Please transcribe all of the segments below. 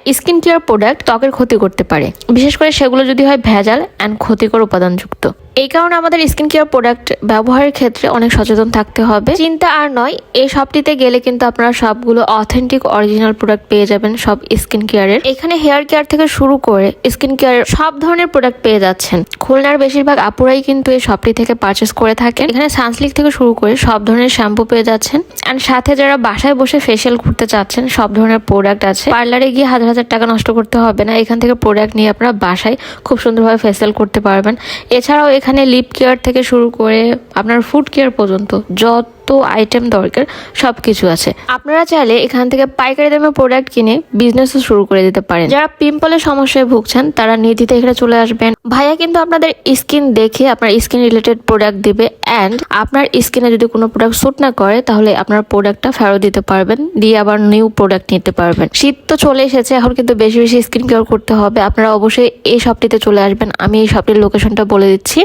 Skin care product ত্বকের ক্ষতি করতে পারে, বিশেষ করে সেগুলো যদি হয় ভেজাল অ্যান্ড ক্ষতিকর উপাদানযুক্ত। এই কারণে আমাদের স্কিন কেয়ার প্রোডাক্ট ব্যবহারের ক্ষেত্রে অনেক সচেতন থাকতে হবে। চিন্তা আর নয়, এই শপটিতে গেলে কিন্তু আপনারা সবগুলো অথেন্টিক অরিজিনাল প্রোডাক্ট পেয়ে যাবেন সব স্কিন কেয়ারের। এখানে হেয়ার কেয়ার থেকে শুরু করে স্কিন কেয়ার সব ধরনের প্রোডাক্ট পেয়ে যাচ্ছেন। খুলনার বেশিরভাগ আপুরাই কিন্তু এই শপটি থেকে পারচেস করে থাকেন। এখানে সানসিল্ক থেকে শুরু করে সব ধরনের শ্যাম্পু পেয়ে যাচ্ছেন, অ্যান্ড সাথে যারা বাসায় বসে ফেশিয়াল করতে চাচ্ছেন সব ধরনের প্রোডাক্ট আছে। পার্লারে গিয়ে হাজার হাজার টাকা নষ্ট করতে হবে না, এখান থেকে প্রোডাক্ট নিয়ে আপনারা বাসায় খুব সুন্দরভাবে ফেশিয়াল করতে পারবেন। এছাড়াও এখানে লিপ কেয়ার থেকে শুরু করে আপনার ফুড কেয়ার পর্যন্ত যত আইটেম দরকার সবকিছু আছে। আপনারা চাইলে এখান থেকে পাইকারি দামে প্রোডাক্ট কিনে বিজনেসও শুরু করে দিতে পারেন। যারা পিম্পলের সমস্যায় ভুগছেন তারা নির্দ্বিধায় এখানে চলে আসবেন। ভাইয়া কিন্তু আপনাদের স্কিন দেখে আপনার স্কিন রিলেটেড প্রোডাক্ট দিবে, অ্যান্ড আপনার স্কিনে যদি কোনো প্রোডাক্ট স্যুট না করে তাহলে আপনার প্রোডাক্টটা ফেরত দিতে পারবেন, দিয়ে আবার নিউ প্রোডাক্ট নিতে পারবেন। শীত তো চলে এসেছে, এখন কিন্তু বেশি বেশি স্কিন কেয়ার করতে হবে। আপনারা অবশ্যই এই শপটিতে চলে আসবেন, আমি এই শপটির লোকেশনটা বলে দিচ্ছি।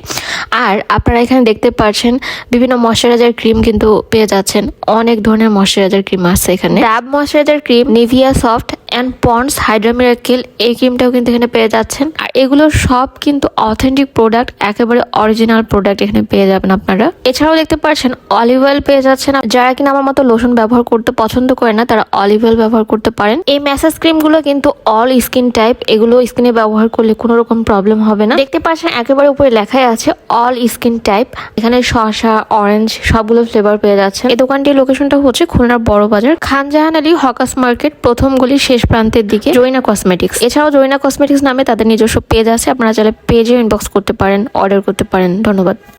আর আপনারা এখানে দেখতে পাচ্ছেন বিভিন্ন ময়শ্চারাইজার ক্রিম কিন্তু পেয়ে যাচ্ছেন। অনেক ধরনের ময়শ্চারাইজার ক্রিম আছে এখানে। Dove moisturiser cream, Nivea soft and Pond's Hydra Miracle, এই ক্রিমটাও কিন্তু এখানে পেয়ে যাচ্ছেন। আর এগুলো সব কিন্তু অথেন্টিক প্রোডাক্ট, একেবারে অরিজিনাল প্রোডাক্ট এখানে পেয়ে যাবেন আপনারা। এছাড়াও দেখতে পাচ্ছেন অলিভ অয়েল পেয়ে যাচ্ছেন। যারা কিনা আমার মতো লোশন ব্যবহার করতে পছন্দ করে না তারা অলিভ অয়েল ব্যবহার করতে পারেন। এই ম্যাসাজ ক্রিমগুলো কিন্তু অল স্কিন টাইপ, এগুলো স্কিনে ব্যবহার করলে কোনো রকম প্রবলেম হবে না। দেখতে পাচ্ছেন একেবারে উপরে লেখাই আছে অল স্কিন টাইপ। এখানে শসা, অরেঞ্জ সবগুলো ফ্লেভার পেয়ে যাচ্ছেন। এই দোকানটির লোকেশনটা হচ্ছে খুলনার বড় বাজার, খানজাহান আলী হকার্স মার্কেট, প্রথম গলি শেষ প্রান্তের দিকে, জৈনা কসমেটিক্স। এছাড়াও জৈনা কসমেটিক্স নামে তাদের নিজস্ব পেজ আছে, আপনারা চাইলে পেজে ইনবক্স করতে পারেন, অর্ডার করতে পারেন। ধন্যবাদ।